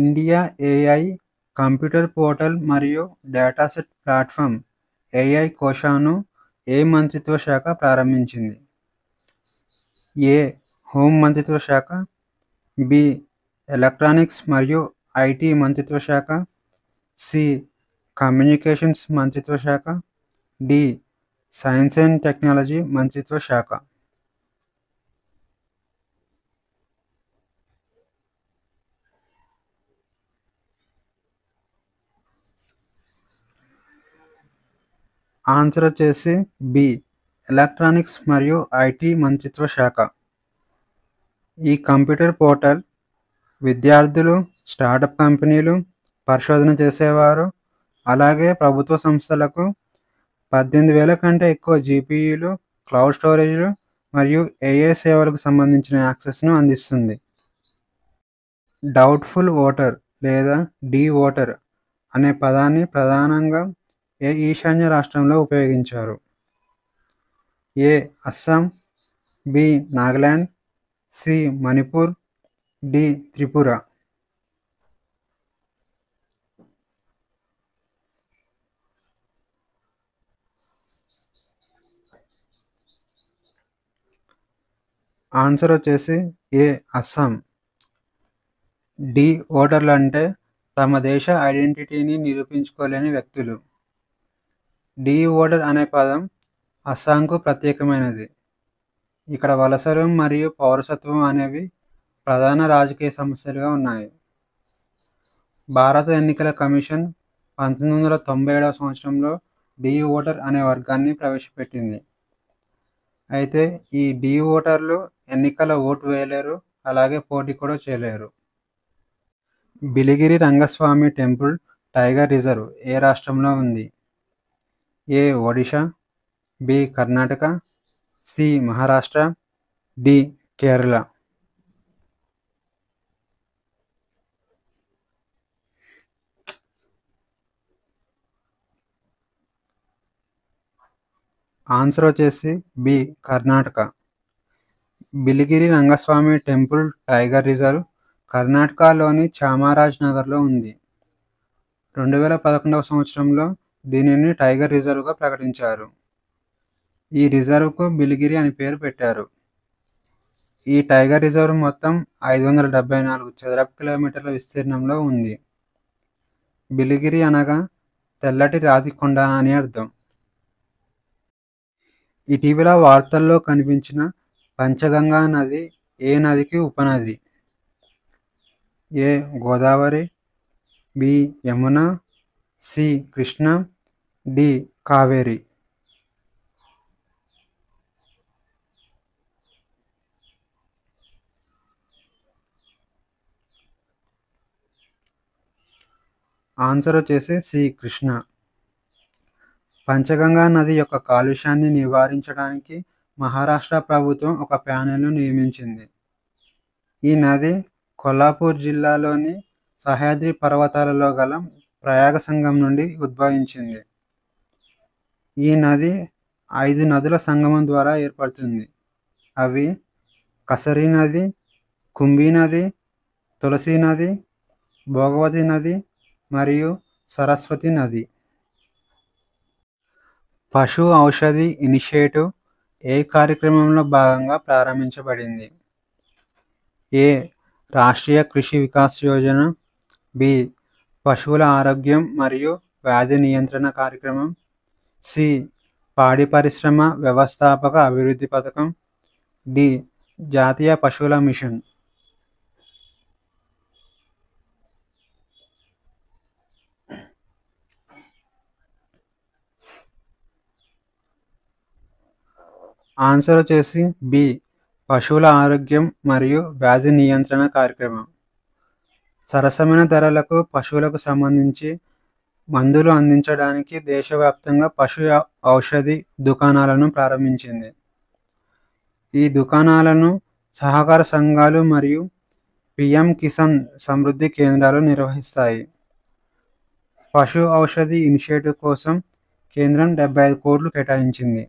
India AI computer portal మరియు dataset platform AI కోశాను ఏ మంత్రిత్వ శాఖ ప్రారంభించింది? ఏ. హోం మంత్రిత్వ శాఖ, బి. ఎలక్ట్రానిక్స్ మరియు ఐటీ మంత్రిత్వ శాఖ, సి. కమ్యూనికేషన్స్ మంత్రిత్వ శాఖ, డి. సైన్స్ అండ్ టెక్నాలజీ మంత్రిత్వ శాఖ. ఆన్సర్ వచ్చేసి బి. ఎలక్ట్రానిక్స్ మరియు ఐటీ మంత్రిత్వ శాఖ. ఈ కంప్యూటర్ పోర్టల్ విద్యార్థులు, స్టార్టప్ కంపెనీలు, పరిశోధన చేసేవారు, అలాగే ప్రభుత్వ సంస్థలకు 18,000 కంటే ఎక్కువ జీపీయూలు, క్లౌడ్ స్టోరేజ్లు మరియు ఏఐ సేవలకు సంబంధించిన యాక్సెస్ను అందిస్తుంది. డౌట్ఫుల్ ఓటర్ లేదా డీ ఓటర్ అనే పదాన్ని ప్రధానంగా ఏ ఈశాన్య రాష్ట్రంలో ఉపయోగించారు? A. Assam, B. Nagaland, C. Manipur, D. Tripura. Answer వచ్చేసి ఏ. అస్సాం. డి ఓటర్లు అంటే తమ దేశ ఐడెంటిటీని నిరూపించుకోలేని వ్యక్తులు. డి ఓటర్ అనే పదం అస్సాంకు ప్రత్యేకమైనది. ఇక్కడ వలసలు మరియు పౌరసత్వం అనేవి ప్రధాన రాజకీయ సమస్యలుగా ఉన్నాయి. భారత ఎన్నికల కమిషన్ 1997వ సంవత్సరంలో డి ఓటర్ అనే వర్గాన్ని ప్రవేశపెట్టింది. అయితే ఈ డి ఓటర్లు ఎన్నికల ఓటు వేయలేరు, అలాగే పోటీ కూడా చేయలేరు. Biligiri Rangaswamy temple tiger reserve ఏ రాష్ట్రంలో ఉంది? A. Odisha, B. Karnataka, C. Maharashtra, D. Kerala. Answer వచ్చేసి B. Karnataka. Biligiri Rangaswamy temple tiger reserve కర్ణాటకలోని చామరాజ్ నగర్లో ఉంది. 2011వ సంవత్సరంలో దీనిని టైగర్ రిజర్వ్గా ప్రకటించారు. ఈ రిజర్వ్కు బిలిగిరి అని పేరు పెట్టారు. ఈ టైగర్ రిజర్వ్ మొత్తం 574 చదరపు కిలోమీటర్ల విస్తీర్ణంలో ఉంది. బిలిగిరి అనగా తెల్లటి రాతి కొండ అని అర్థం. ఇటీవల వార్తల్లో కనిపించిన పంచగంగా నది ఏ నదికి ఉపనది? A. Godavari, B. Yamuna, C. Krishna, D. Kaveri. Answer వచ్చేసి సి. కృష్ణ. పంచగంగా నది యొక్క కాలుష్యాన్ని నివారించడానికి మహారాష్ట్ర ప్రభుత్వం ఒక ప్యానెల్ను నియమించింది. ఈ నది కొల్హాపూర్ జిల్లాలోని సహ్యాద్రి పర్వతాలలో గల ప్రయాగ సంగం నుండి ఉద్భవించింది. ఈ నది 5 నదుల సంగమం ద్వారా ఏర్పడుతుంది. అవి కసరీ నది, కుంభీ నది, తులసి నది, భోగవతి నది మరియు సరస్వతి నది. పశు ఔషధి ఇనిషియేటివ్ ఏ కార్యక్రమంలో భాగంగా ప్రారంభించబడింది? ఏ. రాష్ట్రీయ కృషి వికాస్ యోజన, బి. పశువుల ఆరోగ్యం మరియు వ్యాధి నియంత్రణ కార్యక్రమం, సి. పాడి పరిశ్రమ వ్యవస్థాపక అభివృద్ధి పథకం, డి. జాతీయ పశువుల మిషన్. ఆన్సర్ వచ్చేసి బి. పశువుల ఆరోగ్యం మరియు వ్యాధి నియంత్రణ కార్యక్రమం. సరసమైన ధరలకు పశువులకు సంబంధించి మందులు అందించడానికి దేశవ్యాప్తంగా పశు ఔషధి దుకాణాలను ప్రారంభించింది. ఈ దుకాణాలను సహకార సంఘాలు మరియు పిఎం కిసాన్ సమృద్ధి కేంద్రాలు నిర్వహిస్తాయి. పశు ఔషధి ఇనిషియేటివ్ కోసం కేంద్రం 75 కోట్లు కేటాయించింది.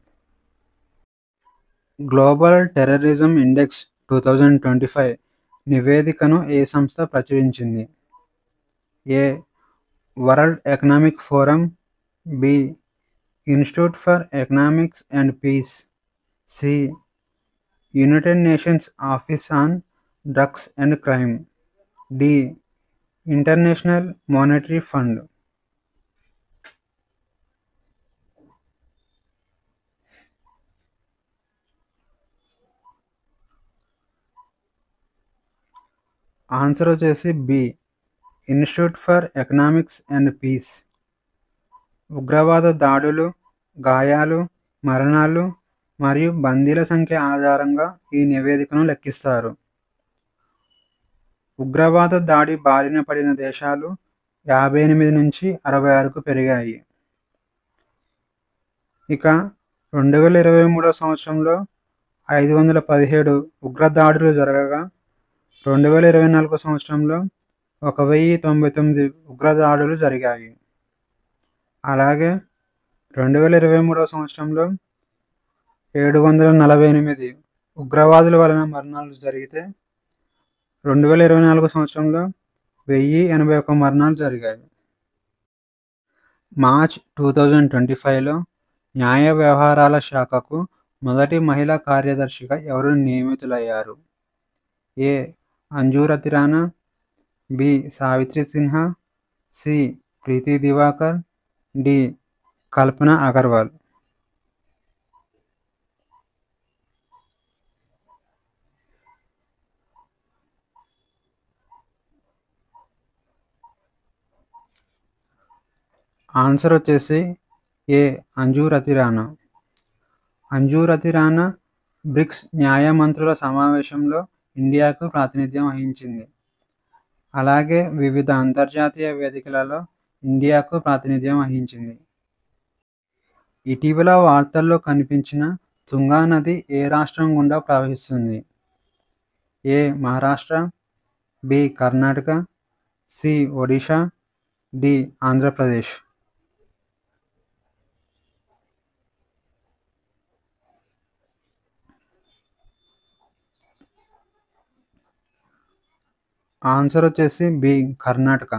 గ్లోబల్ టెర్రరిజం ఇండెక్స్ 2025 నివేదికను ఏ సంస్థ ప్రచురించింది? A World Economic Forum, B Institute for Economics and Peace, C United Nations Office on Drugs and Crime, D International Monetary Fund. Answer వచ్చేసి B Institute for Economics and Peace. ఉగ్రవాద దాడులు, గాయాలు, మరణాలు మరియు బందీల సంఖ్య ఆధారంగా ఈ నివేదికను లెక్కిస్తారు. ఉగ్రవాద దాడి బారిన పడిన దేశాలు 58 నుంచి 66కు పెరిగాయి. ఇక 2023 సంవత్సరంలో 517 ఉగ్రదాడులు జరగగా 2024 సంవత్సరంలో 1099 ఉగ్రదాడులు జరిగాయి. అలాగే 2023 సంవత్సరంలో 748 ఉగ్రవాదుల వలన మరణాలు జరిగితే 2024 సంవత్సరంలో 1081 మరణాలు జరిగాయి. మార్చ్ 2025లో న్యాయ వ్యవహారాల శాఖకు మొదటి మహిళా కార్యదర్శిగా ఎవరు నియమితులయ్యారు? ఏ అంజు రతి రాణా, బి సావిత్రి సిన్హా, సి ప్రీతి దివాకర్, డి కల్పన అగర్వాల్. ఆన్సర్ వచ్చేసి ఏ అంజు రతి రాణా. అంజు రతి రాణా బ్రిక్స్ న్యాయ మంత్రుల సమావేశంలో ఇండియాకు ప్రాతినిధ్యం వహించింది. అలాగే వివిధ అంతర్జాతీయ వేదికలలో ఇండియాకు ప్రాతినిధ్యం వహించింది. ఇటీవల వార్తల్లో కనిపించిన తుంగా నది ఏ రాష్ట్రం గుండా ప్రవహిస్తుంది? A Maharashtra, B Karnataka, C Odisha, D Andhra Pradesh. Answer వచ్చేసి బి కర్ణాటక.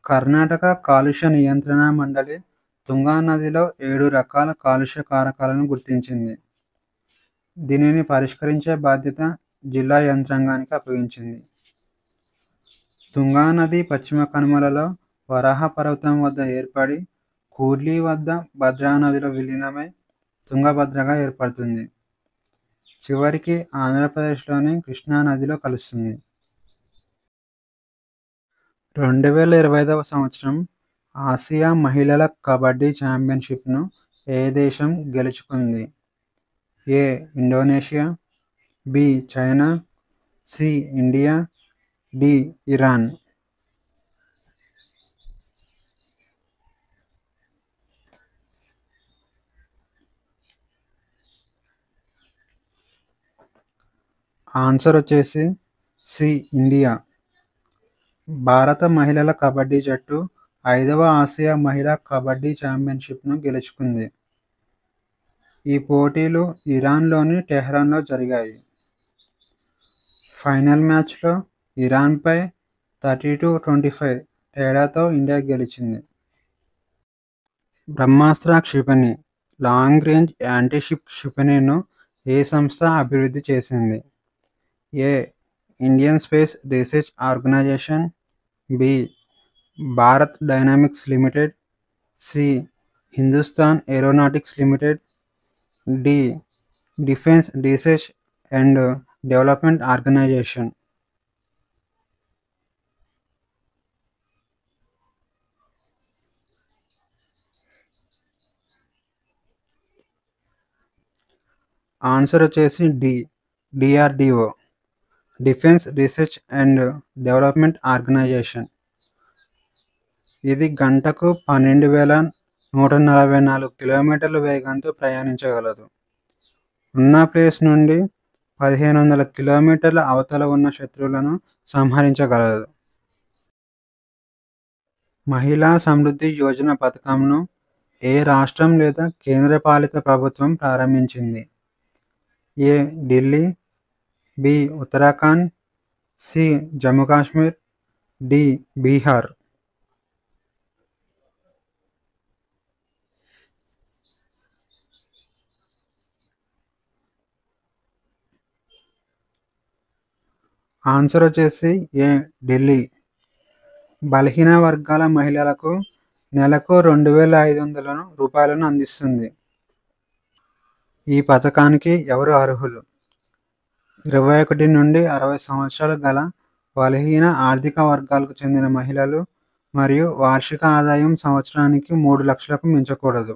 కర్ణాటక కాలుష్య నియంత్రణ మండలి తుంగా నదిలో 7 రకాల కాలుష్య కారకాలను గుర్తించింది. దీనిని పరిష్కరించే బాధ్యత జిల్లా యంత్రాంగానికి అప్పగించింది. తుంగా నది పశ్చిమ కనుమలలో వరాహ పర్వతం వద్ద ఏర్పడి కూడ్లి వద్ద భద్రా నదిలో విలీనమై తుంగభద్రగా ఏర్పడుతుంది. చివరికి ఆంధ్రప్రదేశ్లోని కృష్ణా నదిలో కలుస్తుంది. 2025 సంవత్సరం ఆసియా మహిళల కబడ్డీ ఛాంపియన్షిప్ను ఏ దేశం గెలుచుకుంది? A Indonesia, B China, C India, D Iran. Answer వచ్చేసి సి ఇండియా. భారత మహిళల కబడ్డీ జట్టు 5వ ఆసియా మహిళా కబడ్డీ ఛాంపియన్షిప్ను గెలుచుకుంది. ఈ పోటీలు ఇరాన్లోని టెహ్రాన్లో జరిగాయి. ఫైనల్ మ్యాచ్లో ఇరాన్పై 30-25 తేడాతో ఇండియా గెలిచింది. బ్రహ్మాస్త్ర క్షిపణి లాంగ్ రేంజ్ యాంటీషిప్ క్షిపణిను ఏ సంస్థ అభివృద్ధి చేసింది? A Indian Space Research Organisation, B Bharat Dynamics Limited, C Hindustan Aeronautics Limited, D Defence Research and Development Organisation. Answer వచ్చేసి D DRDO, Defence Research and Development Organisation. ఇది గంటకు 12,144 కిలోమీటర్ల వేగంతో ప్రయాణించగలదు. ఉన్న ప్లేస్ నుండి 1,500 కిలోమీటర్ల అవతల ఉన్న శత్రువులను సంహరించగలదు. మహిళా సమృద్ధి యోజన పథకంను ఏ రాష్ట్రం లేదా కేంద్రపాలిత ప్రభుత్వం ప్రారంభించింది? A Delhi, B Uttarakhand, C Jammu Kashmir, D. Bihar. Answer వచ్చేసి ఏ. ఢిల్లీ. బలహీన వర్గాల మహిళలకు నెలకు 2,500 రూపాయలను అందిస్తుంది. ఈ పథకానికి ఎవరు అర్హులు? 21 నుండి 60 సంవత్సరాలు గల బలహీన ఆర్థిక వర్గాలకు చెందిన మహిళలు మరియు వార్షిక ఆదాయం సంవత్సరానికి 3 లక్షలకు మించకూడదు.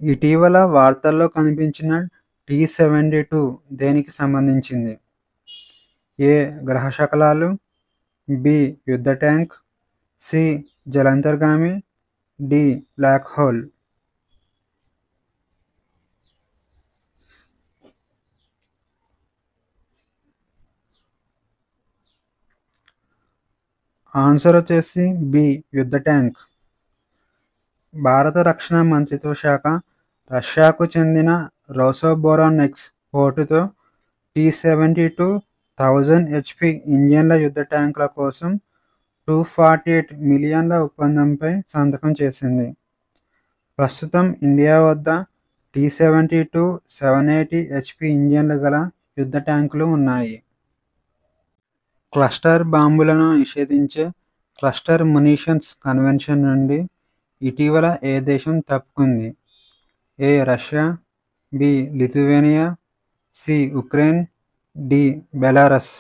ఇటీవల వార్తల్లో కనిపించిన T-72 దేనికి సంబంధించింది? ఏ. గ్రహశకలాలు, బి. యుద్ధ ట్యాంక్, సి. జలాంతర్గామి, డి. Black hole. ఆన్సర్ వచ్చేసి బి. యుద్ధ ట్యాంక్. భారత రక్షణ మంత్రిత్వ శాఖ రష్యాకు చెందిన రోసోబోరోనెక్స్ పోర్టుతో T-72 HP ఇంజిన్ల యుద్ధ ట్యాంకుల కోసం $248 మిలియన్ల ఒప్పందంపై సంతకం చేసింది. ప్రస్తుతం ఇండియా వద్ద T-72 780 HP ఇంజిన్లు గల యుద్ధ ట్యాంకులు ఉన్నాయి. క్లస్టర్ బాంబులను నిషేధించే క్లస్టర్ మునిషన్స్ కన్వెన్షన్ నుండి ఇటీవల ఏ దేశం తప్పుకుంది? A. Russia, B. Lithuania, C. Ukraine, D. Belarus.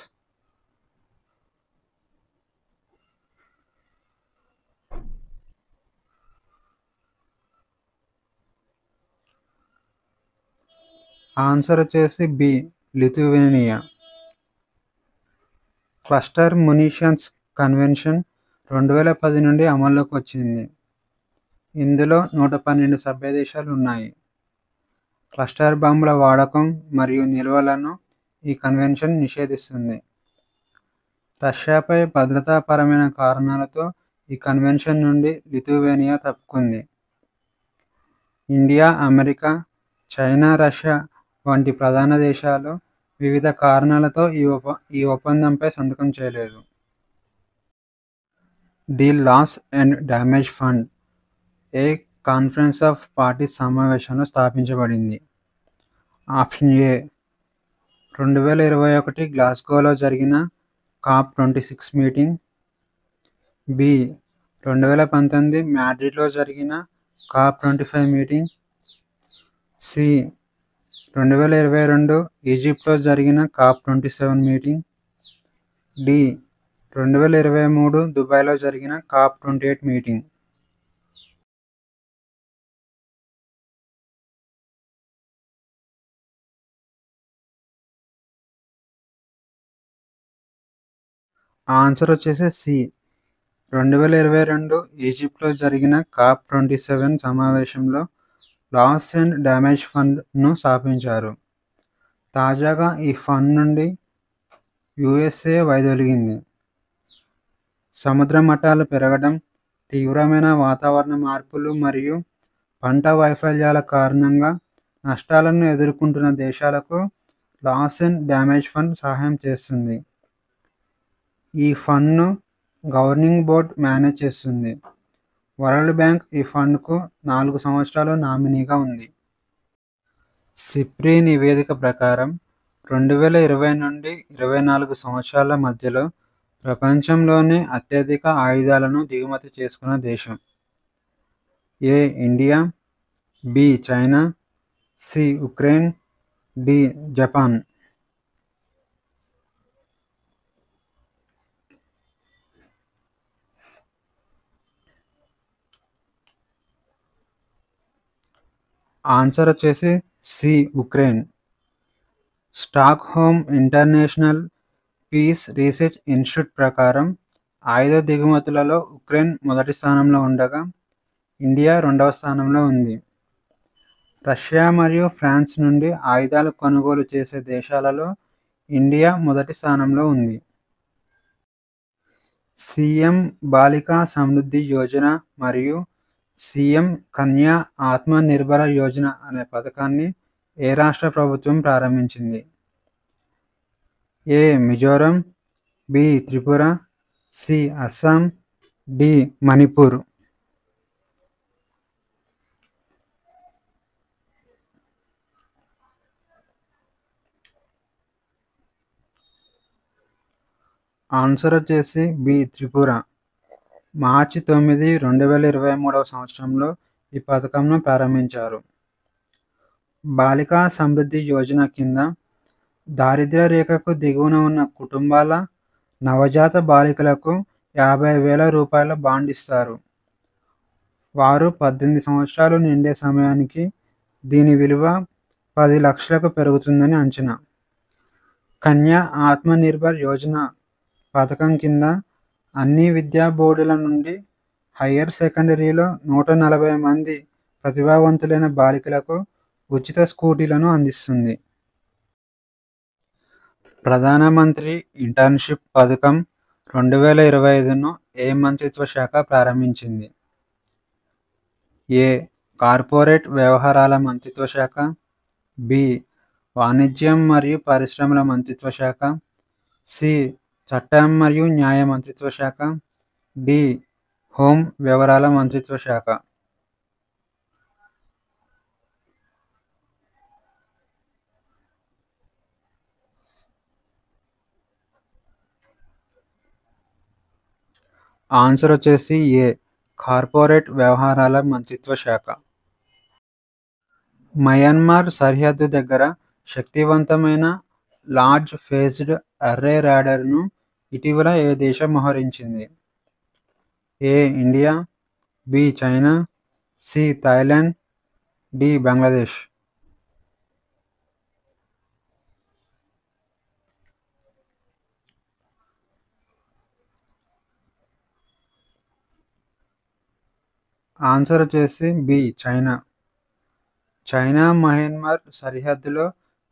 Answer వచ్చేసి B. Lithuania. Cluster munitions convention 2010 నుండి అమల్లోకి వచ్చింది. ఇందులో 112 సభ్య దేశాలు ఉన్నాయి. క్లస్టర్ బాంబుల వాడకం మరియు నిల్వలను ఈ కన్వెన్షన్ నిషేధిస్తుంది. రష్యాపై భద్రతాపరమైన కారణాలతో ఈ కన్వెన్షన్ నుండి లిథువేనియా తప్పుకుంది. ఇండియా, అమెరికా, చైనా, రష్యా వంటి ప్రధాన దేశాలు వివిధ కారణాలతో ఈ ఒప్పందంపై సంతకం చేయలేదు. The loss and damage fund ఏ కాన్ఫరెన్స్ ఆఫ్ పార్టీస్ సమావేశంలో స్థాపించబడింది? Option A. 2021 గ్లాస్గోలో జరిగిన COP26 మీటింగ్, బి. 2019 మాడ్రిడ్లో జరిగిన COP25 మీటింగ్, సి. 2022 ఈజిప్ట్లో జరిగిన COP27 మీటింగ్, డి. 2023 దుబాయ్లో జరిగిన COP28 మీటింగ్. ఆన్సర్ వచ్చేసి సి. 2022 ఈజిప్ట్లో జరిగిన COP27 సమావేశంలో లాస్ అండ్ డ్యామేజ్ ఫండ్ను స్థాపించారు. తాజాగా ఈ ఫండ్ నుండి USA వైదొలిగింది. సముద్ర మట్టాలు పెరగడం, తీవ్రమైన వాతావరణ మార్పులు మరియు పంట వైఫల్యాల కారణంగా నష్టాలను ఎదుర్కొంటున్న దేశాలకు లాస్ అండ్ డ్యామేజ్ ఫండ్ సహాయం చేస్తుంది. ఈ ఫండ్ను గవర్నింగ్ బోర్డ్ మేనేజ్ చేస్తుంది. వరల్డ్ బ్యాంక్ ఈ ఫండ్కు 4 సంవత్సరాలు నామినీగా ఉంది. సిప్రి నివేదిక ప్రకారం 2020 నుండి 24 సంవత్సరాల మధ్యలో ప్రపంచంలోనే అత్యధిక ఆయుధాలను దిగుమతి చేసుకున్న దేశం? A. India, B. China, C. Ukraine, D. Japan. Answer వచ్చేసి C. Ukraine. Stockholm International Peace Research Institute ప్రకారం ఆయుధ దిగుమతులలో ఉక్రెయిన్ మొదటి స్థానంలో ఉండగా ఇండియా 2వ స్థానంలో ఉంది. రష్యా మరియు ఫ్రాన్స్ నుండి ఆయుధాలు కొనుగోలు చేసే దేశాలలో ఇండియా మొదటి స్థానంలో ఉంది. సీఎం బాలికా సమృద్ధి యోజన మరియు సీఎం కన్యా ఆత్మ నిర్భర యోజన అనే పథకాన్ని ఏ రాష్ట్ర ప్రభుత్వం ప్రారంభించింది? A. Mizoram, B Tripura, C Assam, D Manipur. Answer వచ్చేసి బి త్రిపుర. మార్చి 9, 2023 సంవత్సరంలో ఈ పథకంను ప్రారంభించారు. బాలికా సమృద్ధి యోజన కింద దారిద్ర్య రేఖకు దిగువన ఉన్న కుటుంబాల నవజాత బాలికలకు 50,000 రూపాయల బాండ్ ఇస్తారు. వారు 18 సంవత్సరాలు నిండే సమయానికి దీని విలువ 10 లక్షలకు పెరుగుతుందని అంచనా. కన్యా ఆత్మనిర్భర్ యోజన పథకం కింద అన్ని విద్యా బోర్డుల నుండి హయ్యర్ సెకండరీలో 140 మంది ప్రతిభావంతులైన బాలికలకు ఉచిత స్కూటీలను అందిస్తుంది. ప్రధానమంత్రి ఇంటర్న్షిప్ పథకం 2025ను ఏ మంత్రిత్వ శాఖ ప్రారంభించింది? ఏ కార్పొరేట్ వ్యవహారాల మంత్రిత్వ శాఖ, బి వాణిజ్యం మరియు పరిశ్రమల మంత్రిత్వ శాఖ, సి చట్టం మరియు న్యాయ మంత్రిత్వ శాఖ, డి హోం వ్యవహారాల మంత్రిత్వ శాఖ. ఆన్సర్ వచ్చేసి ఏ కార్పొరేట్ వ్యవహారాల మంత్రిత్వ శాఖ. మయన్మార్ సరిహద్దు దగ్గర శక్తివంతమైన లార్జ్ ఫేజ్డ్ అర్రే రాడార్ను ఇటీవల ఏ దేశం మోహరించింది? A India, B China, C Thailand, D Bangladesh. Answer వచ్చేసి బి చైనా. చైనా మయన్మార్ సరిహద్దులో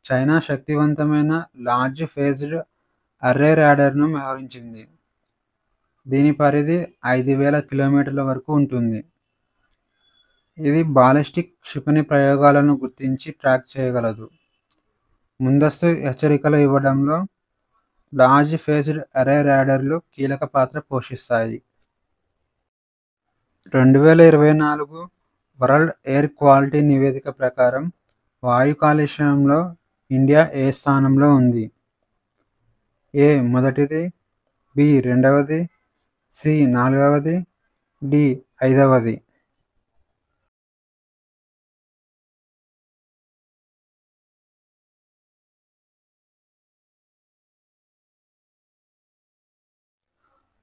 చైనా శక్తివంతమైన లార్జ్ ఫేజ్డ్ అర్రే రాడార్ను మోహరించింది. దీని పరిధి 5,000 కిలోమీటర్ల వరకు ఉంటుంది. ఇది బాలిస్టిక్ క్షిపణి ప్రయోగాలను గుర్తించి ట్రాక్ చేయగలదు. ముందస్తు హెచ్చరికలు ఇవ్వడంలో లార్జ్ ఫేజ్డ్ అర్రే రాడార్లు కీలక పాత్ర పోషిస్తాయి. 2024 వరల్డ్ ఎయిర్ క్వాలిటీ నివేదిక ప్రకారం వాయు కాలుష్యంలో ఇండియా ఏ స్థానంలో ఉంది? ఏ మొదటిది, బి రెండవది, సి నాలుగవది, డి ఐదవది.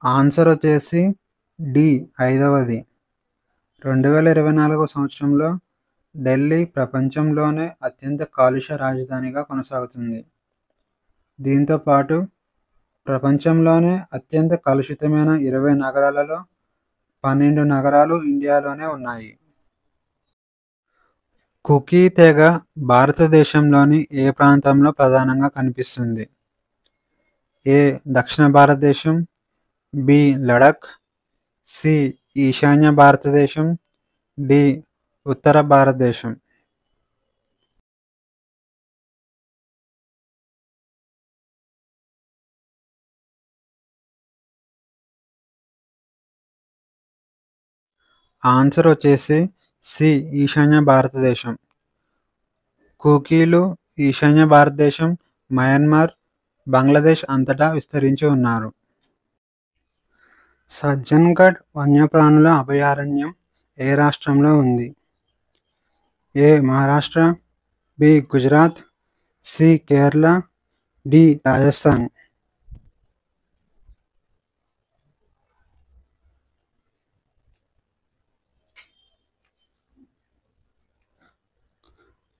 ఆన్సర్ వచ్చేసి డి ఐదవది. 2024 సంవత్సరంలో ఢిల్లీ ప్రపంచంలోనే అత్యంత కాలుష్య రాజధానిగా కొనసాగుతుంది. దీంతో పాటు ప్రపంచంలోనే అత్యంత కలుషితమైన 20 నగరాలలో 12 నగరాలు ఇండియాలోనే ఉన్నాయి. కుకీ తెగ భారతదేశంలోని ఏ ప్రాంతంలో ప్రధానంగా కనిపిస్తుంది? ఏ దక్షిణ భారతదేశం, బి లడఖ్, సి ఈశాన్య భారతదేశం, డి ఉత్తర భారతదేశం. ఆన్సర్ వచ్చేసి సి ఈశాన్య భారతదేశం. కుకీలు ఈశాన్య భారతదేశం, మయన్మార్, బంగ్లాదేశ్ అంతటా విస్తరించి ఉన్నారు. సజ్జన్గఢ్ వన్యప్రాణుల అభయారణ్యం ఏ రాష్ట్రంలో ఉంది? A Maharashtra, B Gujarat, C Kerala, D Rajasthan.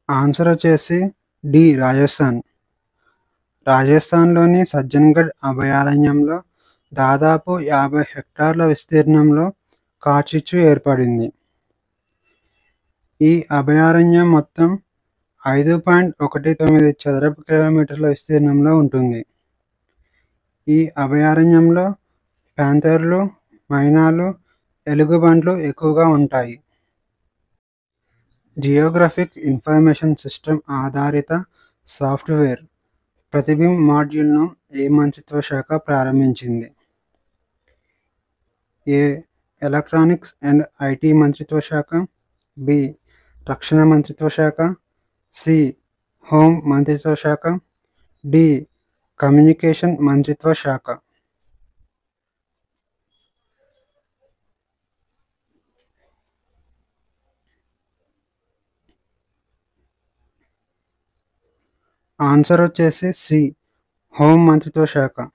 Answer వచ్చేసి డి రాజస్థాన్. రాజస్థాన్లోని సజ్జన్గఢ్ అభయారణ్యంలో దాదాపు 50 హెక్టార్ల విస్తీర్ణంలో కార్చిచ్చు ఏర్పడింది. ఈ అభయారణ్యం మొత్తం 5.19 చదరపు కిలోమీటర్ల విస్తీర్ణంలో ఉంటుంది. ఈ అభయారణ్యంలో ప్యాంథర్లు, మైనాలు, ఎలుగుబంట్లు ఎక్కువగా ఉంటాయి. జియోగ్రఫిక్ ఇన్ఫర్మేషన్ సిస్టమ్ ఆధారిత సాఫ్ట్వేర్ ప్రతిబింబ్ మాడ్యూల్ను ఏ మంత్రిత్వ శాఖ ప్రారంభించింది? ఏ. ఎలక్ట్రానిక్స్ అండ్ ఐటీ మంత్రిత్వ శాఖ, బి. రక్షణ మంత్రిత్వ శాఖ, సి. హోం మంత్రిత్వ శాఖ, డి. కమ్యూనికేషన్ మంత్రిత్వ శాఖ. ఆన్సర్ వచ్చేసి సి. హోం మంత్రిత్వ శాఖ.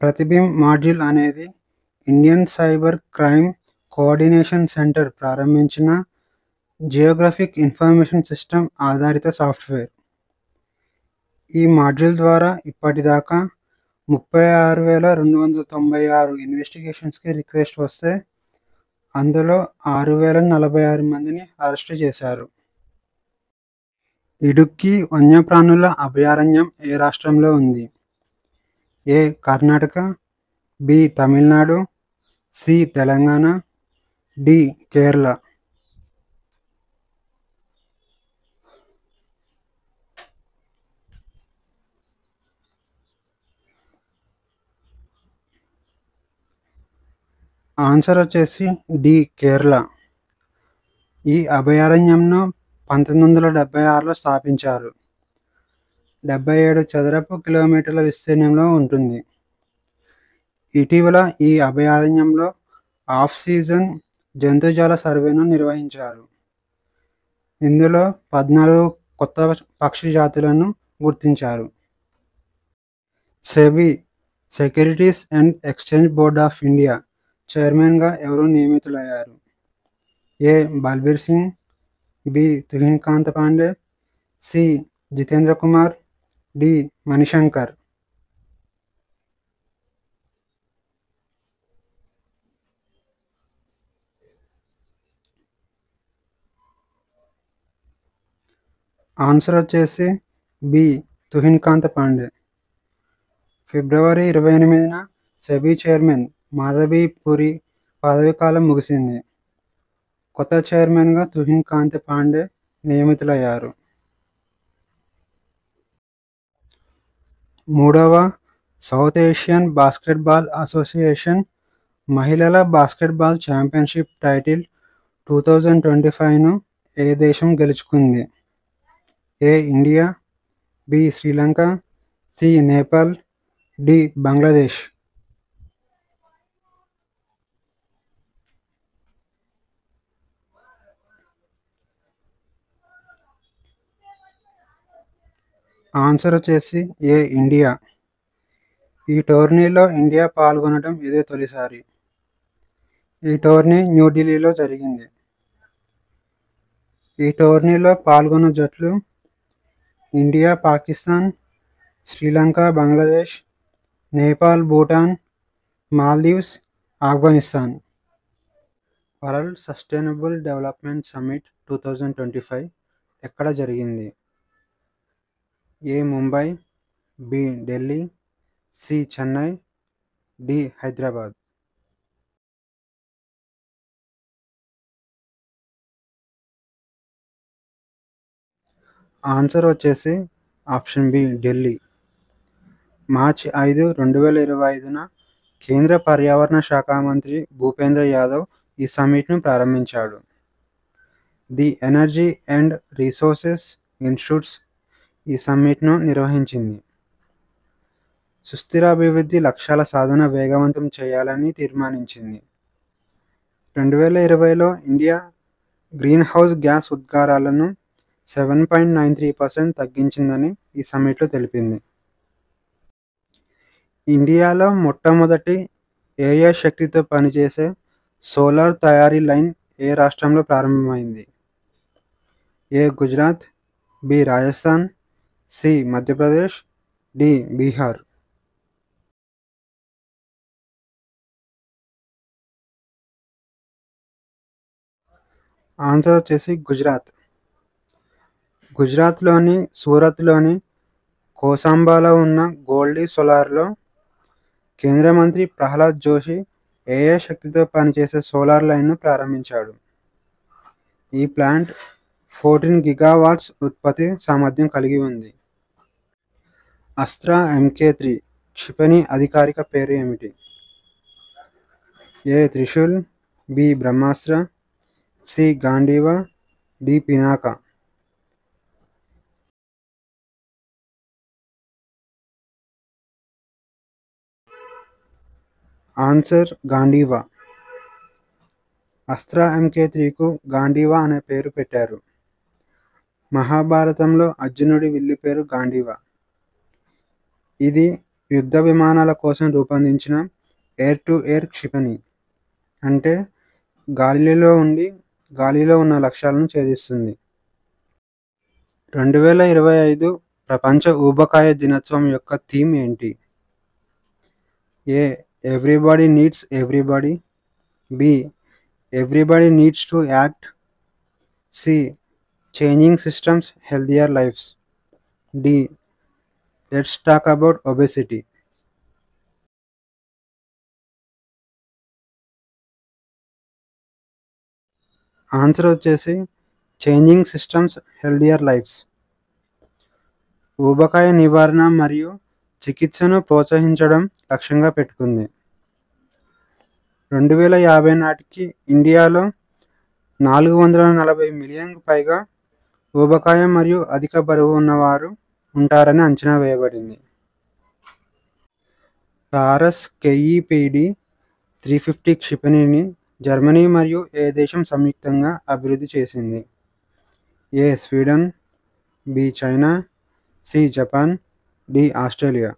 ప్రతిబింబ్ మాడ్యూల్ అనేది Indian cyber crime coordination centre ప్రారంభించిన జియోగ్రఫిక్ ఇన్ఫర్మేషన్ సిస్టమ్ ఆధారిత సాఫ్ట్వేర్. ఈ మాడ్యూల్ ద్వారా ఇప్పటిదాకా 36,296 ఇన్వెస్టిగేషన్స్కి రిక్వెస్ట్ వస్తే అందులో 6,046 మందిని అరెస్టు చేశారు. ఇడుక్కి వన్యప్రాణుల అభయారణ్యం ఏ రాష్ట్రంలో ఉంది? A. Karnataka, B. Tamil Nadu, C. Telangana, D. Kerala. Answer వచ్చేసి డి. కేరళ. ఈ అభయారణ్యంను 1976లో స్థాపించారు. 77 చదరపు కిలోమీటర్ల విస్తీర్ణంలో ఉంటుంది. ఇటీవల ఈ అభయారణ్యంలో ఆఫ్ సీజన్ జంతుజాల సర్వేను నిర్వహించారు. ఇందులో 14 కొత్త పక్షి జాతులను గుర్తించారు. SEBI Securities and Exchange Board of India చైర్మన్గా ఎవరు నియమితులయ్యారు? A. Balbir Singh, B. Tuhin Kant Pandey, C. Jitendra Kumar, D. Manishankar. Answer వచ్చేసి బి. తుహిన్ కాంత్ పాండే. ఫిబ్రవరి 28న సెబీ చైర్మన్ మాధవి పురి పదవీకాలం ముగిసింది. కొత్త చైర్మన్గా తుహిన్ కాంత్ పాండే నియమితులయ్యారు. 3వ సౌత్ ఏషియన్ బాస్కెట్బాల్ అసోసియేషన్ మహిళల బాస్కెట్బాల్ ఛాంపియన్షిప్ టైటిల్ 2025ను ఏ దేశం గెలుచుకుంది? A. India, B. Sri Lanka, C. Nepal, D. Bangladesh. Answer వచ్చేసి ఏ. ఇండియా. ఈ టోర్నీలో ఇండియా పాల్గొనడం ఇదే తొలిసారి. ఈ టోర్నీ న్యూఢిల్లీలో జరిగింది. ఈ టోర్నీలో పాల్గొన్న జట్లు India, Pakistan, Sri Lanka, Bangladesh, Nepal, Bhutan, Maldives, Afghanistan. World sustainable development summit 2025 ఎక్కడ జరిగింది? A. Mumbai, B. Delhi, C. Chennai, D. Hyderabad. Answer వచ్చేసి ఆప్షన్ బి. ఢిల్లీ. మార్చి 5, 2025న కేంద్ర పర్యావరణ శాఖ మంత్రి భూపేంద్ర యాదవ్ ఈ సమ్మిట్ను ప్రారంభించాడు. The energy and resources institute's ఈ సమ్మిట్ను నిర్వహించింది. సుస్థిరాభివృద్ధి లక్ష్యాల సాధన వేగవంతం చేయాలని తీర్మానించింది. 2020లో ఇండియా గ్రీన్ హౌస్ గ్యాస్ ఉద్గారాలను 7.93% తగ్గించిందని ఈ సమ్మిట్లో తెలిపింది. ఇండియాలో మొట్టమొదటి ఏఏ శక్తితో పనిచేసే సోలార్ తయారీ లైన్ ఏ రాష్ట్రంలో ప్రారంభమైంది? A. Gujarat, B. Rajasthan, C. Madhya Pradesh, D. Bihar. Answer వచ్చేసి గుజరాత్. గుజరాత్లోని సూరత్లోని కోసాంబాలో ఉన్న గోల్డీ సోలార్లో కేంద్ర మంత్రి ప్రహ్లాద్ జోషి ఏఏ శక్తితో పనిచేసే సోలార్ లైన్ను ప్రారంభించాడు. ఈ ప్లాంట్ 14 గిగావాట్స్ ఉత్పత్తి సామర్థ్యం కలిగి ఉంది. అస్త్రా MK3 క్షిపణి అధికారిక పేరు ఏమిటి? A Trishul, B Brahmastra, C Gandiva, D Pinaka. Answer Gandiva. Astra MK3కు గాంధీవ అనే పేరు పెట్టారు. మహాభారతంలో అర్జునుడి విల్లు పేరు గాంధీవ. ఇది యుద్ధ విమానాల కోసం రూపొందించిన ఎయిర్ టు ఎయిర్ క్షిపణి. అంటే గాలిలో ఉన్న లక్ష్యాలను ఛేదిస్తుంది. 2025 ప్రపంచ ఊబకాయ దినోత్సవం యొక్క థీమ్ ఏంటి? A everybody needs everybody, B everybody needs to act, C changing systems healthier lifes, D let's talk about obesity. Answer వచ్చేసి చేంజింగ్ సిస్టమ్స్ హెల్దియర్ లైఫ్స్. ఊబకాయ నివారణ మరియు చికిత్సను ప్రోత్సహించడం లక్ష్యంగా పెట్టుకుంది. 2050 నాటికి ఇండియాలో 440 మిలియన్కు పైగా ఊబకాయం మరియు అధిక బరువు ఉన్నవారు ఉంటారని అంచనా వేయబడింది. టారస్ KEPD 350 క్షిపణిని జర్మనీ మరియు ఏ దేశం సంయుక్తంగా అభివృద్ధి చేసింది? A Sweden, B China, C Japan, D Australia.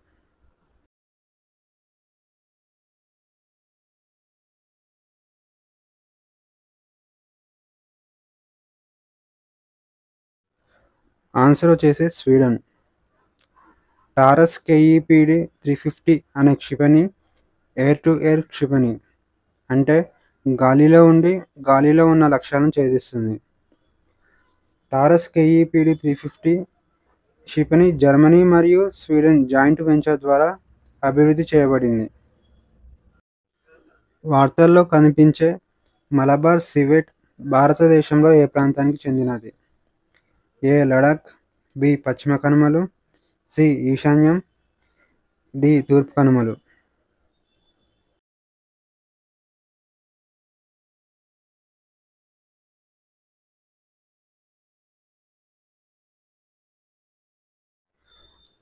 Answer వచ్చేసి స్వీడన్. టారస్ KEPD 350 అనే క్షిపణి ఎయిర్ టు ఎయిర్ క్షిపణి. అంటే గాలిలో ఉన్న లక్ష్యాలను ఛేదిస్తుంది. టారస్ KEPD 350 క్షిపణి జర్మనీ మరియు స్వీడన్ జాయింట్ వెంచర్ ద్వారా అభివృద్ధి చేయబడింది. వార్తల్లో కనిపించే మలబార్ సివెట్ భారతదేశంలో ఏ ప్రాంతానికి చెందినది? ఏ లడాక్, బి పశ్చిమ కనుమలు, సి ఈశాన్యం, డి తూర్పు కనుమలు.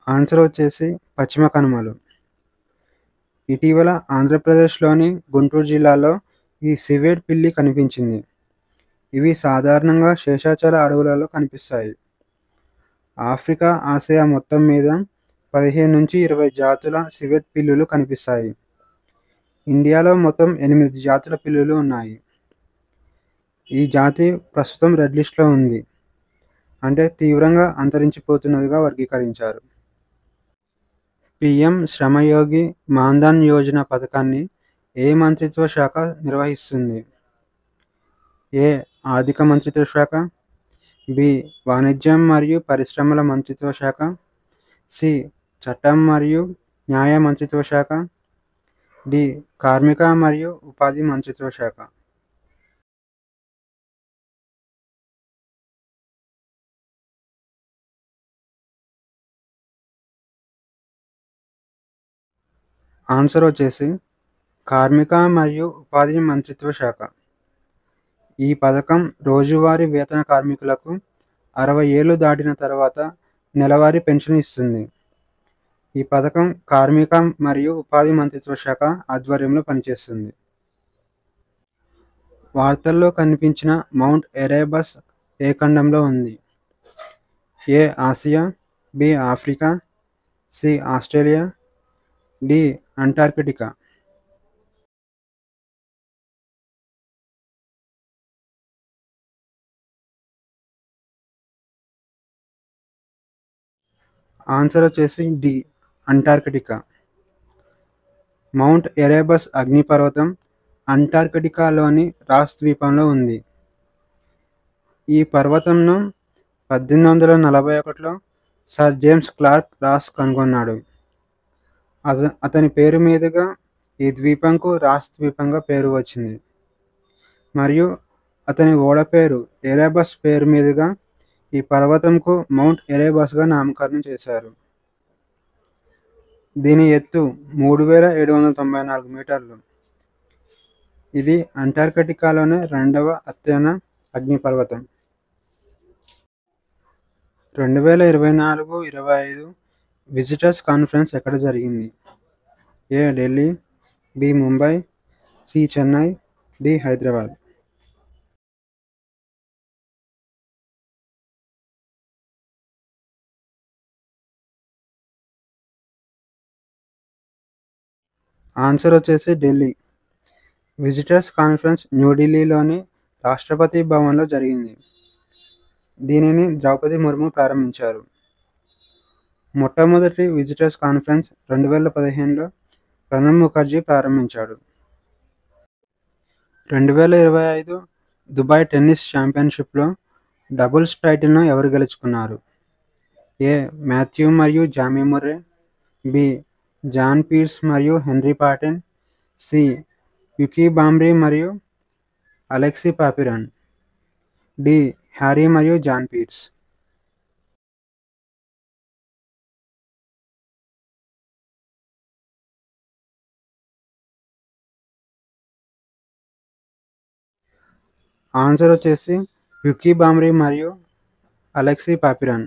ఆన్సర్ వచ్చేసి పశ్చిమ కనుమలు. ఇటీవల ఆంధ్రప్రదేశ్లోని గుంటూరు జిల్లాలో ఈ సివెట్ పిల్లి కనిపించింది. ఇవి సాధారణంగా శేషాచల అడవులలో కనిపిస్తాయి. ఆఫ్రికా, ఆసియా మొత్తం మీద 15 నుంచి 20 జాతుల సివెట్ పిల్లులు కనిపిస్తాయి. ఇండియాలో మొత్తం 8 జాతుల పిల్లులు ఉన్నాయి. ఈ జాతి ప్రస్తుతం రెడ్ లిస్ట్లో ఉంది, అంటే తీవ్రంగా అంతరించిపోతున్నదిగా వర్గీకరించారు. PM శ్రమయోగి మాన్ధన్ యోజన పథకాన్ని ఏ మంత్రిత్వ శాఖ నిర్వహిస్తుంది? ఏ ఆర్థిక మంత్రిత్వ శాఖ, బి వాణిజ్యం మరియు పరిశ్రమల మంత్రిత్వ శాఖ, సి చట్టం మరియు న్యాయ మంత్రిత్వ శాఖ, డి కార్మిక మరియు ఉపాధి మంత్రిత్వ శాఖ. ఆన్సర్ వచ్చేసి కార్మిక మరియు ఉపాధి మంత్రిత్వ శాఖ. ఈ పథకం రోజువారీ వేతన కార్మికులకు 60 ఏళ్లు దాటిన తర్వాత నెలవారీ పెన్షన్ ఇస్తుంది. ఈ పథకం కార్మిక మరియు ఉపాధి మంత్రిత్వ శాఖ ఆధ్వర్యంలో పనిచేస్తుంది. వార్తల్లో కనిపించిన మౌంట్ ఎరేబస్ ఏ ఖండంలో ఉంది? A Asia, B Africa, C Australia, D Antarctica. Answer వచ్చేసి డి అంటార్కిటికా. మౌంట్ ఎరేబస్ అగ్నిపర్వతం అంటార్కిటికాలోని రాస్ ద్వీపంలో ఉంది. ఈ పర్వతంను 1841లో సర్ జేమ్స్ క్లార్క్ రాస్ కనుగొన్నాడు. అతని పేరు మీదుగా ఈ ద్వీపంకు రాస్ ద్వీపంగా పేరు వచ్చింది. మరియు అతని ఓడ పేరు ఎరేబస్ పేరు మీదుగా ఈ పర్వతంకు మౌంట్ ఎరేబస్గా నామకరణం చేశారు. దీని ఎత్తు 3794 మీటర్లు. ఇది అంటార్కిటికాలోనే రెండవ అత్యన అగ్నిపర్వతం. 2024-25 విజిటర్స్ కాన్ఫరెన్స్ ఎక్కడ జరిగింది? A Delhi, B Mumbai, C Chennai, D Hyderabad. Answer వచ్చేసి ఢిల్లీ. విజిటర్స్ కాన్ఫరెన్స్ న్యూఢిల్లీలోని రాష్ట్రపతి భవన్లో జరిగింది. దీనిని ద్రౌపది ముర్ము ప్రారంభించారు. మొట్టమొదటి విజిటర్స్ కాన్ఫరెన్స్ 2015లో ప్రణబ్ ముఖర్జీ ప్రారంభించాడు. 2025 దుబాయ్ టెన్నిస్ ఛాంపియన్షిప్లో డబుల్స్ టైటిల్ను ఎవరు గెలుచుకున్నారు? ఏ మాథ్యూ మరియు Jamie Murray, B John Peers మరియు Henry Patten, C Yuki Bhambri మరియు అలెక్సీ పాపిరన్, డి హ్యారీ మరియు జాన్ పీర్స్. ఆన్సర్ వచ్చేసి యుకీ బాంబ్రీ మరియు అలెక్సీ పాపిరన్.